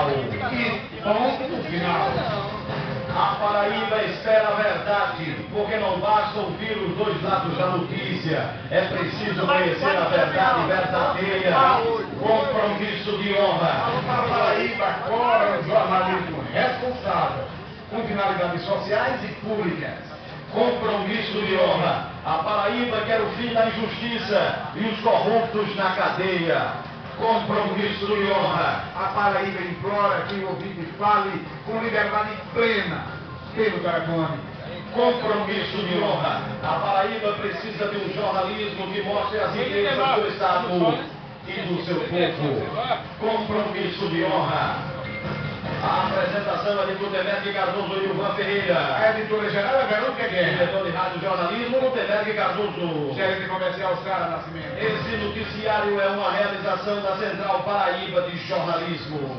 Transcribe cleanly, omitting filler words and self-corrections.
E ponto final. A Paraíba espera a verdade, porque não basta ouvir os dois lados da notícia. É preciso conhecer a verdade verdadeira. Compromisso de honra. A Paraíba cobra um jornalismo responsável, com finalidades sociais e públicas. Compromisso de honra. A Paraíba quer o fim da injustiça e os corruptos na cadeia. Compromisso de honra. A Paraíba implora que o ouvinte fale com liberdade plena pelo telefone. Compromisso de honra. A Paraíba precisa de um jornalismo que mostre as riquezas do Estado e do seu povo. Compromisso de honra. A apresentação é de Gutenberg Cardoso e Ivan Ferreira. A editora-geral é Verônica Guerra. Diretor de Rádio Jornalismo, Gutenberg Cardoso. Gerente comercial, Sara Nascimento. Esse noticiário é uma realização da Central Paraíba de Jornalismo.